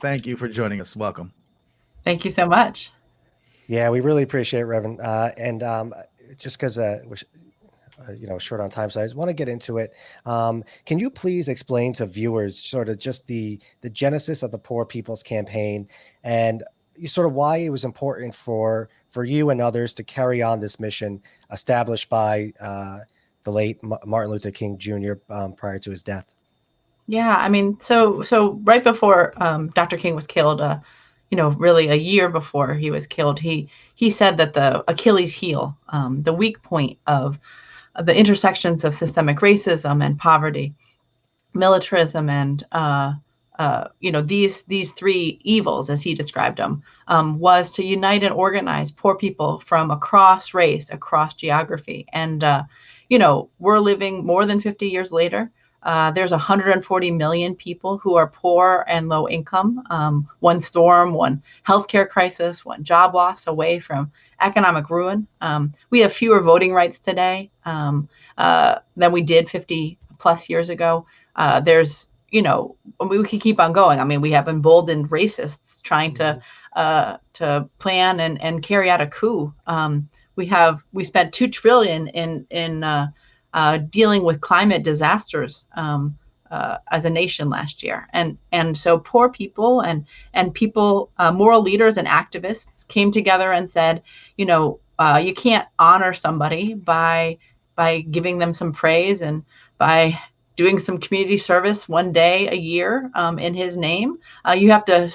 Thank you for joining us. Welcome. Thank you so much. Yeah, we really appreciate it, Reverend. And just because we're short on time, so I just want to get into it. Can you please explain to viewers sort of just the genesis of the Poor People's Campaign and sort of why it was important for you and others to carry on this mission established by the late Martin Luther King Jr. Prior to his death? Yeah, I mean, so right before Dr. King was killed, really a year before he was killed, he said that the Achilles heel, the weak point of the intersections of systemic racism and poverty, militarism, and these three evils, as he described them, was to unite and organize poor people from across race, across geography, and we're living more than 50 years later. There's 140 million people who are poor and low income, one storm, one healthcare crisis, one job loss away from economic ruin. We have fewer voting rights today than we did 50 plus years ago. There's, we could keep on going. I mean, we have emboldened racists trying to plan and carry out a coup. We spent $2 trillion in dealing with climate disasters as a nation last year, and so poor people and people, moral leaders and activists came together and said, you can't honor somebody by giving them some praise and by doing some community service one day a year in his name. You have to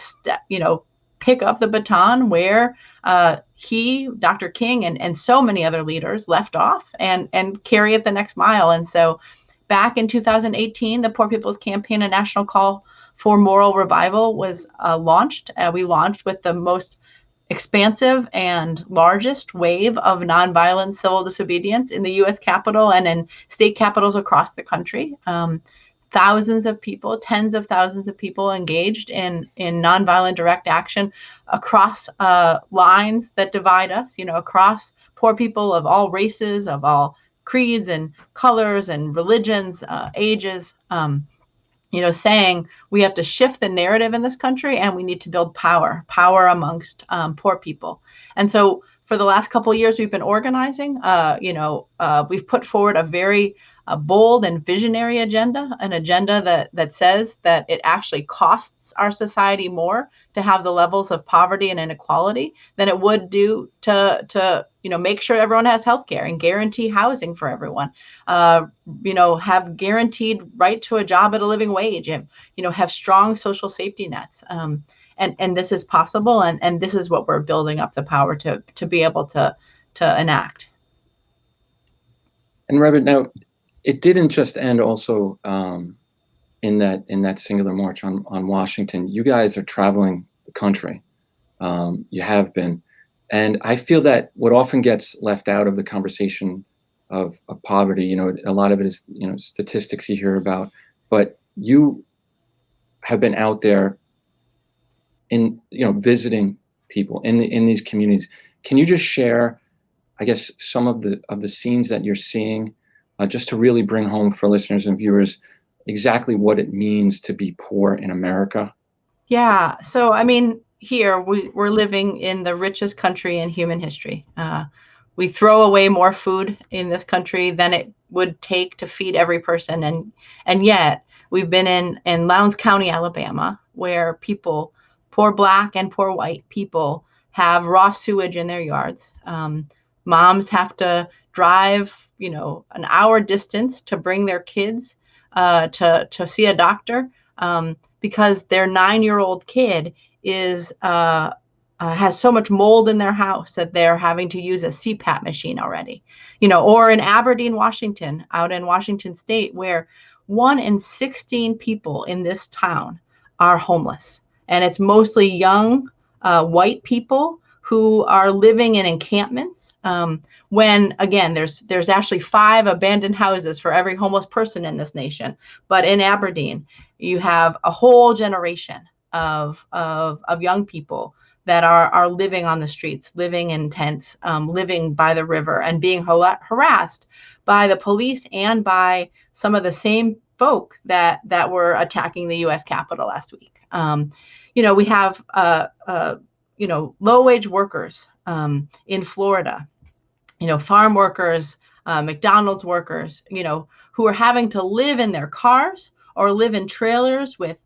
pick up the baton where Dr. King, and so many other leaders left off, and carry it the next mile. And so back in 2018, the Poor People's Campaign, a national call for moral revival, was launched. We launched with the most expansive and largest wave of nonviolent civil disobedience in the U.S. Capitol and in state capitals across the country. Thousands of people, tens of thousands of people engaged in nonviolent direct action across lines that divide us, across poor people of all races, of all creeds and colors and religions, ages, saying we have to shift the narrative in this country and we need to build power amongst poor people. And so for the last couple of years, we've been organizing. We've put forward a very bold and visionary agenda, an agenda that says that it actually costs our society more to have the levels of poverty and inequality than it would do to make sure everyone has health care and guarantee housing for everyone, have guaranteed right to a job at a living wage, and have strong social safety nets. And this is possible, and this is what we're building up the power to be able to enact. And Reverend, now it didn't just end also in that singular march on Washington. You guys are traveling the country. You have been. And I feel that what often gets left out of the conversation of poverty, a lot of it is, statistics you hear about, but you have been out there in, visiting people in these communities. Can you just share, I guess, some of the scenes that you're seeing, just to really bring home for listeners and viewers exactly what it means to be poor in America? Yeah. So, I mean, here we're living in the richest country in human history. We throw away more food in this country than it would take to feed every person. And yet we've been in Lowndes County, Alabama, where people, poor Black and poor white people, have raw sewage in their yards. Moms have to drive, an hour distance to bring their kids to see a doctor because their 9-year-old kid has so much mold in their house that they're having to use a CPAP machine already. Or in Aberdeen, Washington, out in Washington State, where 1 in 16 people in this town are homeless, and it's mostly young white people who are living in encampments. When again, there's actually 5 abandoned houses for every homeless person in this nation. But in Aberdeen, you have a whole generation of young people that are living on the streets, living in tents, living by the river, and being harassed by the police and by some of the same folk that were attacking the U.S. Capitol last week. We have low wage workers in Florida, farm workers, McDonald's workers, who are having to live in their cars or live in trailers with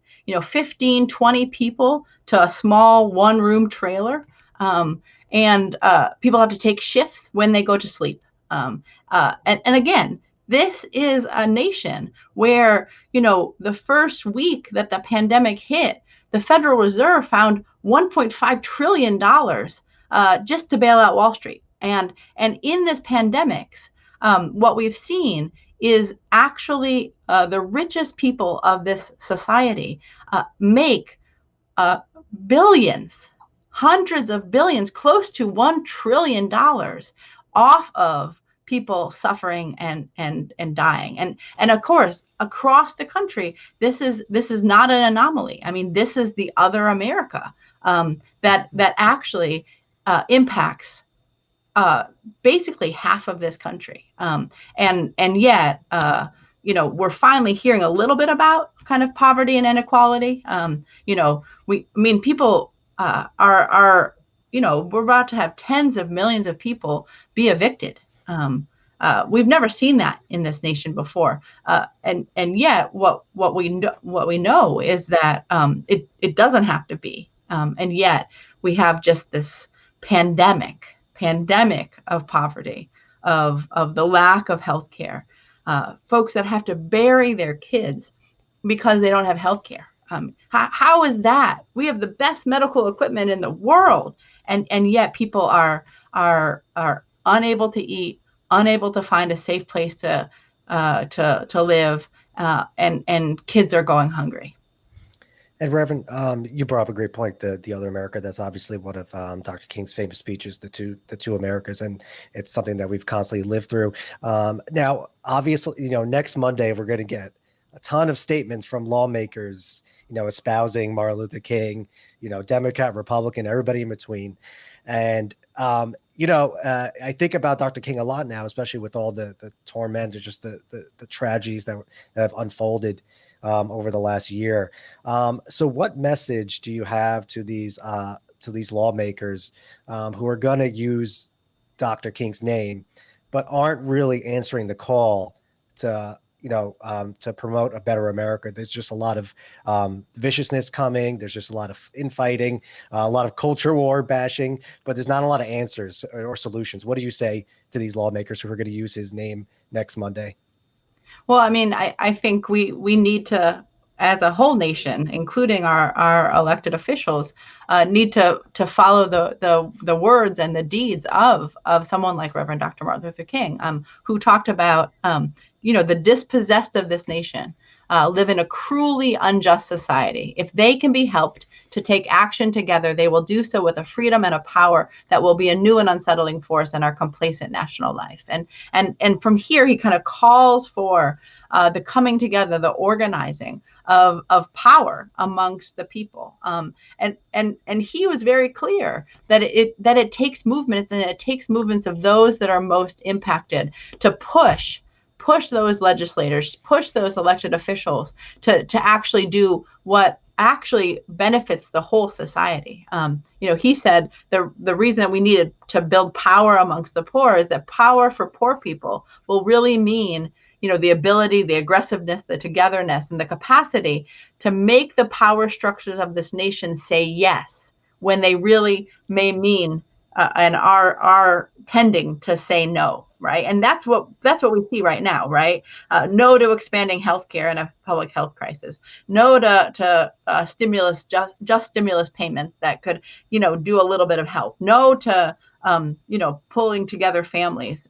15, 20 people to a small one-room trailer. And people have to take shifts when they go to sleep. And again, this is a nation where, the first week that the pandemic hit, the Federal Reserve found $1.5 trillion just to bail out Wall Street. And in this pandemics, what we've seen is actually the richest people of this society make billions, hundreds of billions, close to $1 trillion off of people suffering and dying. And of course, across the country, this is not an anomaly. I mean, this is the other America that actually impacts basically half of this country. And yet, we're finally hearing a little bit about kind of poverty and inequality. People are we're about to have tens of millions of people be evicted. We've never seen that in this nation before. And yet what we know is that it doesn't have to be. And yet we have just this pandemic of poverty, of the lack of health care, folks that have to bury their kids because they don't have health care. How is that? We have the best medical equipment in the world, and yet people are unable to eat, unable to find a safe place to live, and kids are going hungry. And Reverend, you brought up a great point. The other America. That's obviously one of Dr. King's famous speeches, the two Americas, and it's something that we've constantly lived through. Now, obviously, next Monday we're going to get a ton of statements from lawmakers, espousing Martin Luther King, Democrat, Republican, everybody in between, and I think about Dr. King a lot now, especially with all the torment or just the tragedies that have unfolded over the last year. So what message do you have to these lawmakers who are going to use Dr. King's name, but aren't really answering the call to promote a better America? There's just a lot of viciousness coming. There's just a lot of infighting, a lot of culture war bashing, but there's not a lot of answers or solutions. What do you say to these lawmakers who are going to use his name next Monday? Well, I think we need to, as a whole nation, including our elected officials, need to follow the words and the deeds of someone like Reverend Dr. Martin Luther King, who talked about the dispossessed of this nation live in a cruelly unjust society. If they can be helped to take action together, they will do so with a freedom and a power that will be a new and unsettling force in our complacent national life. And from here, he kind of calls for the coming together, the organizing of power amongst the people. And he was very clear that it takes movements, and it takes movements of those that are most impacted to push those legislators, push those elected officials to actually do what actually benefits the whole society. He said the reason that we needed to build power amongst the poor is that power for poor people will really mean, the ability, the aggressiveness, the togetherness, and the capacity to make the power structures of this nation say yes when they really may mean and are tending to say no, right? And that's what we see right now, right? No to expanding healthcare in a public health crisis. No to stimulus, just stimulus payments that could, do a little bit of help. No to pulling together families.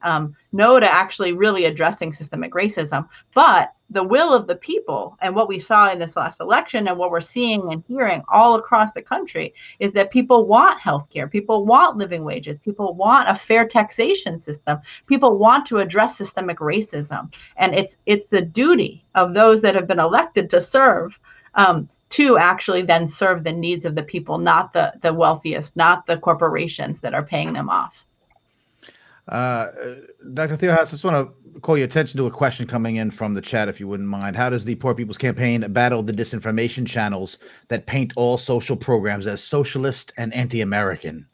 No to actually really addressing systemic racism. But the will of the people, and what we saw in this last election and what we're seeing and hearing all across the country, is that people want healthcare. People want living wages. People want a fair taxation system. People want to address systemic racism. And it's the duty of those that have been elected to serve, to actually then serve the needs of the people, not the wealthiest, not the corporations that are paying them off. Dr. Theohaus, I just want to call your attention to a question coming in from the chat, if you wouldn't mind. How does the Poor People's Campaign battle the disinformation channels that paint all social programs as socialist and anti-American?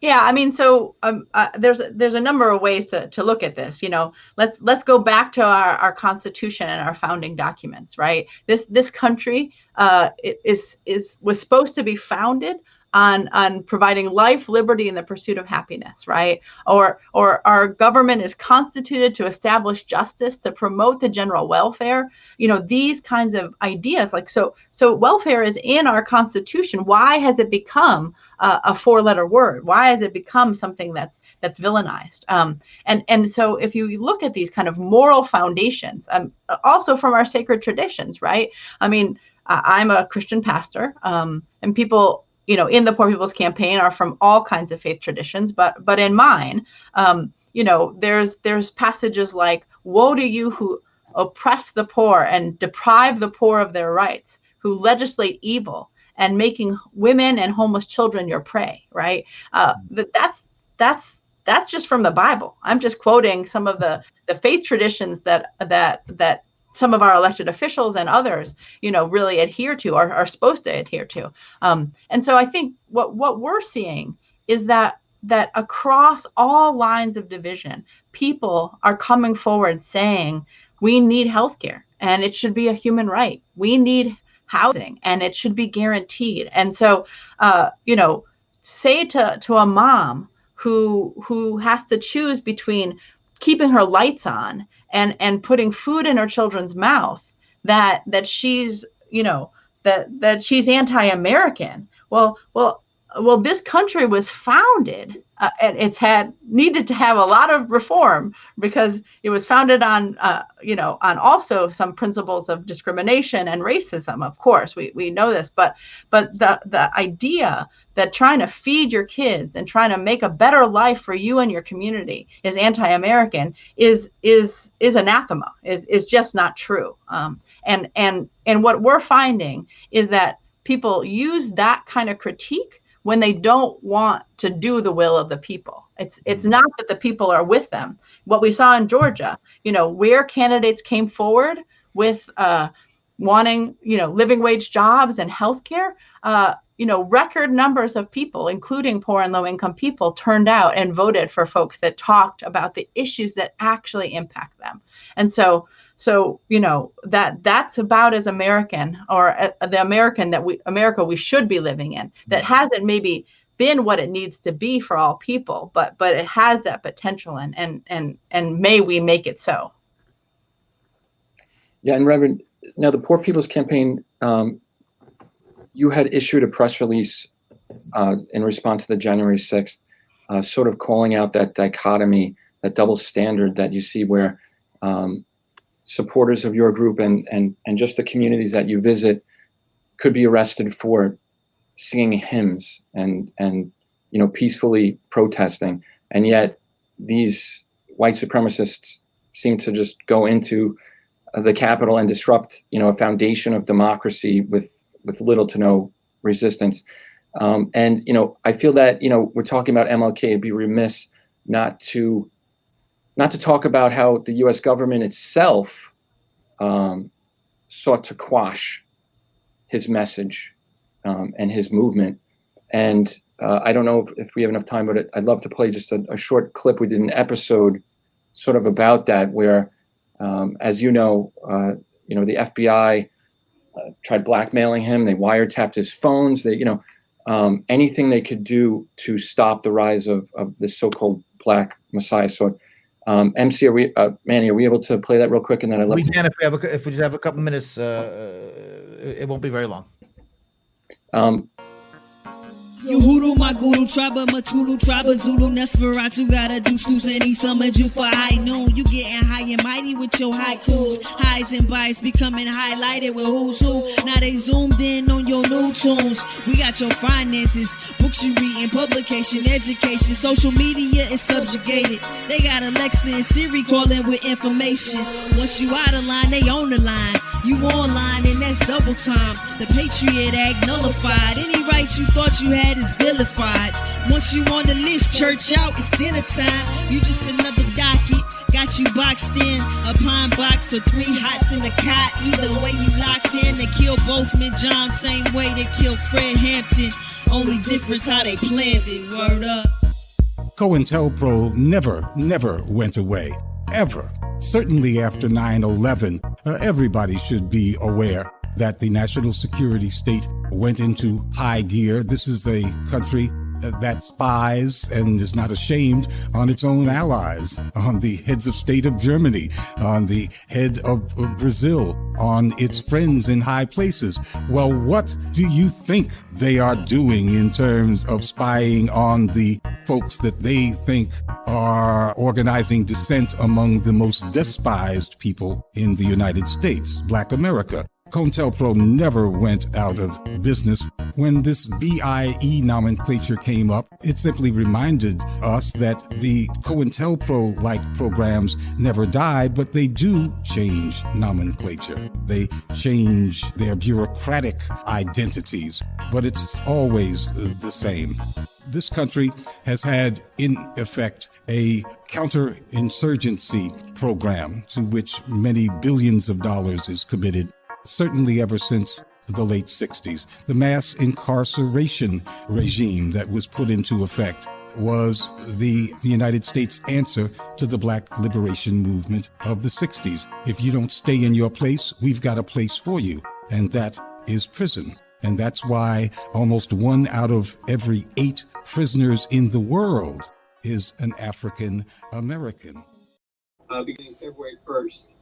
Yeah, I mean, so there's a number of ways to look at this. Let's go back to our Constitution and our founding documents, right? This country was supposed to be founded on providing life, liberty, and the pursuit of happiness, right? Or our government is constituted to establish justice, to promote the general welfare. These kinds of ideas, like so welfare is in our Constitution. Why has it become a four-letter word? Why has it become something that's villainized? And so if you look at these kind of moral foundations, also from our sacred traditions, right? I mean, I'm a Christian pastor, and people, in the Poor People's Campaign are from all kinds of faith traditions, but in mine, there's passages like, "Woe to you who oppress the poor and deprive the poor of their rights, who legislate evil and making women and homeless children your prey," right? That's just from the Bible. I'm just quoting some of the faith traditions that some of our elected officials and others, really adhere to, or are supposed to adhere to. And so I think what we're seeing is that across all lines of division, people are coming forward saying, we need healthcare and it should be a human right. We need housing and it should be guaranteed. And so, say to a mom who has to choose between keeping her lights on and putting food in her children's mouth, that she's, that she's anti-American. Well, this country was founded, and it's needed to have a lot of reform because it was founded on, on also some principles of discrimination and racism. Of course, we know this, but the idea that trying to feed your kids and trying to make a better life for you and your community is anti-American is anathema, is just not true. And what we're finding is that people use that kind of critique when they don't want to do the will of the people. It's not that the people are with them. What we saw in Georgia, where candidates came forward with wanting, living wage jobs and healthcare, record numbers of people, including poor and low income people, turned out and voted for folks that talked about the issues that actually impact them. And so that's about as American, or the America we should be living in, that hasn't maybe been what it needs to be for all people, but it has that potential, and may we make it so. Yeah, and Reverend, now the Poor People's Campaign, you had issued a press release in response to the January 6th, sort of calling out that dichotomy, that double standard that you see where supporters of your group and just the communities that you visit could be arrested for singing hymns and peacefully protesting, and yet these white supremacists seem to just go into the Capitol and disrupt a foundation of democracy with little to no resistance. And I feel that we're talking about MLK. It'd be remiss not to talk about how the U.S. government itself sought to quash his message and his movement. And I don't know if we have enough time, but I'd love to play just a short clip. We did an episode sort of about that, where, as the FBI tried blackmailing him. They wiretapped his phones. They, anything they could do to stop the rise of this so-called Black Messiah. So, MC, Manny, are we able to play that real quick? And then we can if we just have a couple minutes. It won't be very long. You hoodoo, my guru, tribal, Matulu, tribal, Zulu, Nesferatu, gotta do slews, and he summoned you for high noon. You getting high and mighty with your haikus. Highs and bites becoming highlighted with who's who. Now they zoomed in on your new tunes. We got your finances, books you reading, publication, education. Social media is subjugated. They got Alexa and Siri calling with information. Once you out of line, they on the line. You online and that's double time. The Patriot Act nullified. Any rights you thought you had is vilified. Once you on the list, church out, it's dinner time. You just another docket. Got you boxed in, a pine box or 3 hots in the cot. Either way you locked in. They kill both mid-John, same way they killed Fred Hampton. Only difference how they planned it, word up. COINTELPRO never went away, ever. Certainly after 9/11, everybody should be aware that the national security state went into high gear. This is a country that spies and is not ashamed on its own allies, on the heads of state of Germany, on the head of Brazil, on its friends in high places. Well, what do you think they are doing in terms of spying on the folks that they think are organizing dissent among the most despised people in the United States, Black America? COINTELPRO never went out of business. When this BIE nomenclature came up, it simply reminded us that the COINTELPRO-like programs never die, but they do change nomenclature. They change their bureaucratic identities, but it's always the same. This country has had, in effect, a counterinsurgency program to which many billions of dollars is committed, certainly ever since the late 60s. The mass incarceration regime that was put into effect was the United States answer to the Black liberation movement of the 60s. If you don't stay in your place, we've got a place for you, and that is prison. And that's why almost 1 out of every 8 prisoners in the world is an African American. Beginning February 1st.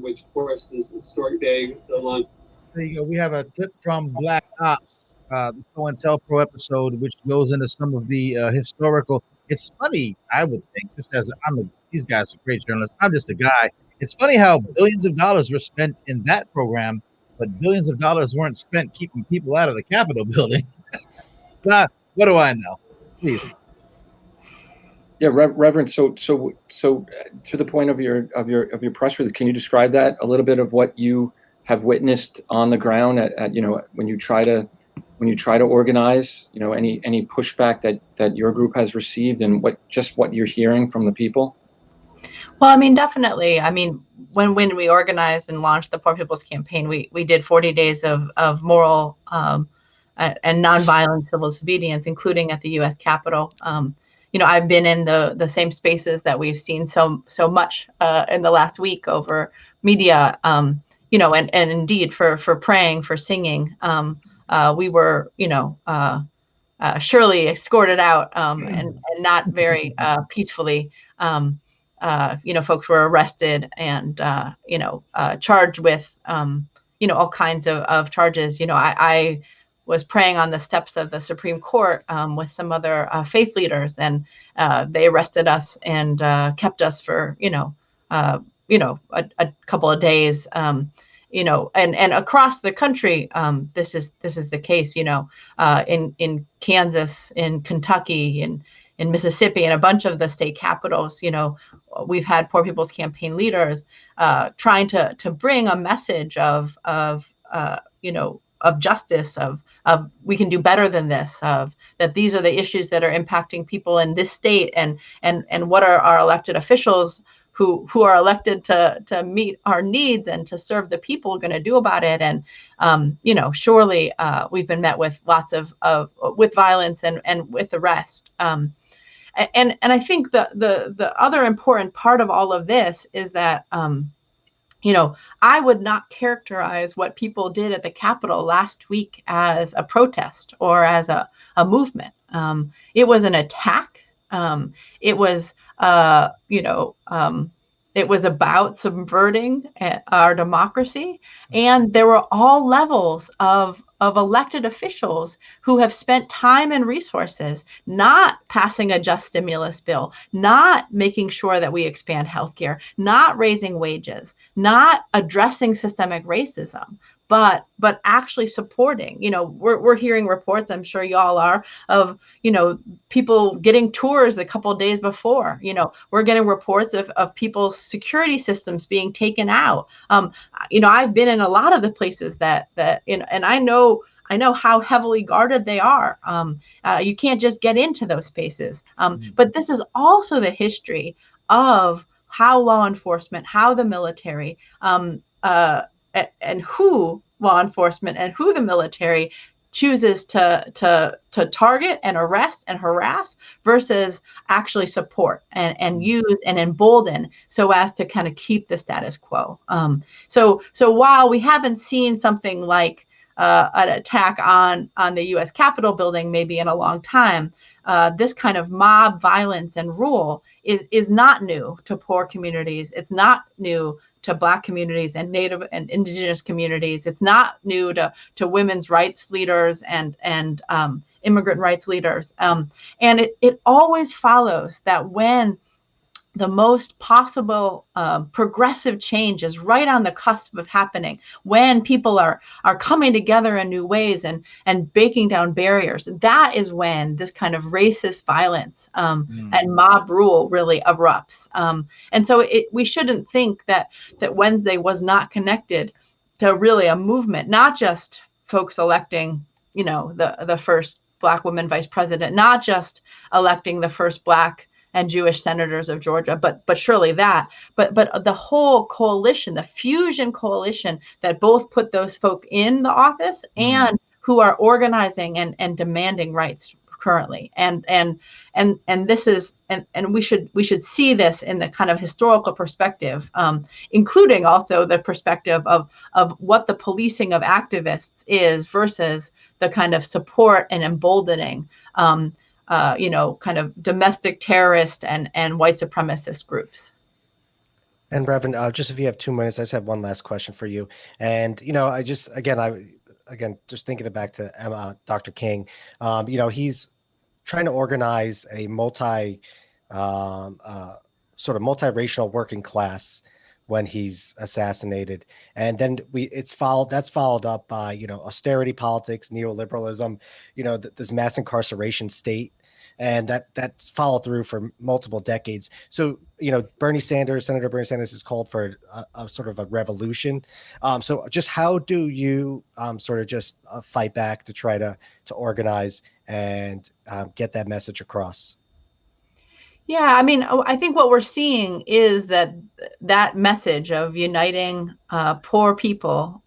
Which of course is the historic day. There you go. We have a clip from Black Ops, the COINTELPRO episode, which goes into some of the historical. It's funny, I would think, just as these guys are great journalists. I'm just a guy. It's funny how billions of dollars were spent in that program, but billions of dollars weren't spent keeping people out of the Capitol building. What do I know? Please. Yeah, Reverend. So to the point of your press release, can you describe that a little bit of what you have witnessed on the ground at when you try to organize, any pushback that your group has received, and what you're hearing from the people? Well, I mean, definitely. I mean, when we organized and launched the Poor People's Campaign, we did 40 days of moral and nonviolent civil disobedience, including at the U.S. Capitol. I've been in the same spaces that we've seen so much in the last week over media, and indeed for praying, for singing. We were, surely escorted out and not very peacefully. Folks were arrested and, charged with, all kinds of charges. I was praying on the steps of the Supreme Court with some other faith leaders, and they arrested us and kept us for a couple of days. And across the country, this is the case. In Kansas, in Kentucky, in Mississippi, and a bunch of the state capitals, we've had Poor People's Campaign leaders trying to bring a message of justice, of we can do better than this, of that these are the issues that are impacting people in this state, and what are our elected officials who are elected to meet our needs and to serve the people going to do about it. And surely we've been met with lots of with violence and with arrest. And I think the other important part of all of this is that I would not characterize what people did at the Capitol last week as a protest or as a movement. It was an attack. It was, it was about subverting our democracy. And there were all levels of elected officials who have spent time and resources not passing a just stimulus bill, not making sure that we expand healthcare, not raising wages, not addressing systemic racism, but actually supporting. We're hearing reports, I'm sure y'all are, of people getting tours a couple of days before. We're getting reports of people's security systems being taken out. I've been in a lot of the places that and I know how heavily guarded they are. You can't just get into those spaces. But this is also the history of how law enforcement, how the military, and who law enforcement and who the military chooses to target and arrest and harass versus actually support and use and embolden so as to kind of keep the status quo. So while we haven't seen something like an attack on the U.S. Capitol building maybe in a long time, this kind of mob violence and rule is not new to poor communities. It's not new to Black communities and Native and Indigenous communities. It's not new to women's rights leaders and immigrant rights leaders. And it always follows that when the most possible progressive change is right on the cusp of happening, when people are coming together in new ways and breaking down barriers, that is when this kind of racist violence and mob rule really erupts. And so we shouldn't think that Wednesday was not connected to really a movement, not just folks electing, the first Black woman vice president, not just electing the first Black and Jewish senators of Georgia, but surely that, but the whole coalition, the fusion coalition that both put those folk in the office and who are organizing and demanding rights currently. And this is, and we should see this in the kind of historical perspective, including also the perspective of what the policing of activists is versus the kind of support and emboldening kind of domestic terrorist and white supremacist groups. And Reverend, just if you have 2 minutes, I just have one last question for you. And, I just, just thinking it back to Dr. King, he's trying to organize a sort of multiracial working class when he's assassinated. And then that's followed up by, austerity politics, neoliberalism, this mass incarceration state. And that's followed through for multiple decades. So, Senator Bernie Sanders has called for a sort of a revolution. So just how do you sort of just fight back to try to organize and get that message across? Yeah, I mean, I think what we're seeing is that message of uniting poor people,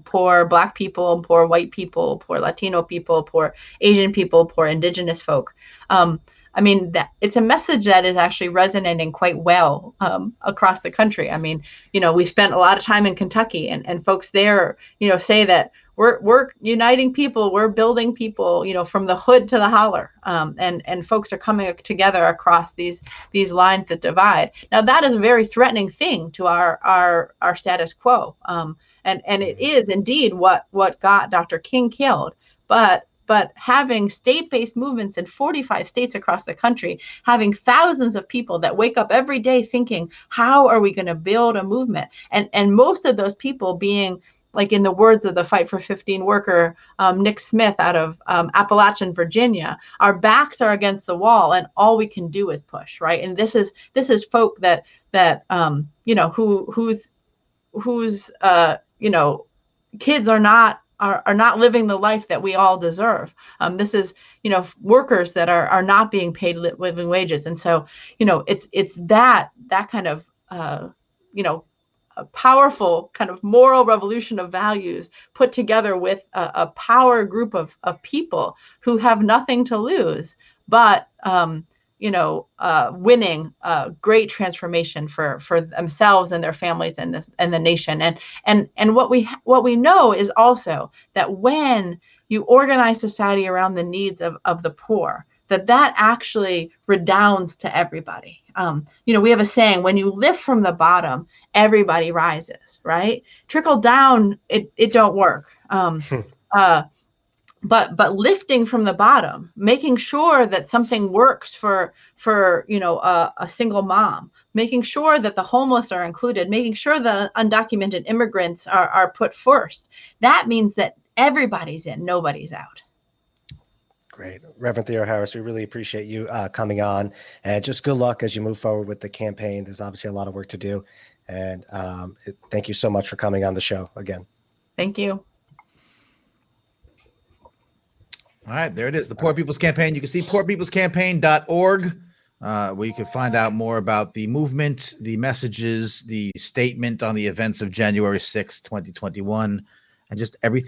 poor Black people, poor white people, poor Latino people, poor Asian people, poor Indigenous folk. I mean, that it's a message that is actually resonating quite well across the country. I mean, we spent a lot of time in Kentucky, and folks there, say that we're uniting people, we're building people, from the hood to the holler, and folks are coming together across these lines that divide. Now, that is a very threatening thing to our status quo, and it is indeed what got Dr. King killed, but having state-based movements in 45 states across the country, having thousands of people that wake up every day thinking, how are we going to build a movement? And most of those people being, like in the words of the Fight for 15 worker, Nick Smith out of Appalachian, Virginia, our backs are against the wall and all we can do is push, right? And this is folk that whose kids are not living the life that we all deserve. This is, workers that are not being paid living wages. And so, it's that kind of, a powerful kind of moral revolution of values put together with a power group of people who have nothing to lose, but, winning great transformation for themselves and their families and the nation. And what we know is also that when you organize society around the needs of the poor, that actually redounds to everybody. We have a saying, when you lift from the bottom, everybody rises, right? Trickle down, it don't work. but lifting from the bottom, making sure that something works for a single mom, making sure that the homeless are included, making sure that undocumented immigrants are put first. That means that everybody's in, nobody's out. Great. Reverend Theo Harris, we really appreciate you coming on, and just good luck as you move forward with the campaign. There's obviously a lot of work to do, and thank you so much for coming on the show again. Thank you. All right, there it is, the Poor People's Campaign. You can see poorpeoplescampaign.org, where you can find out more about the movement, the messages, the statement on the events of January 6th, 2021, and just everything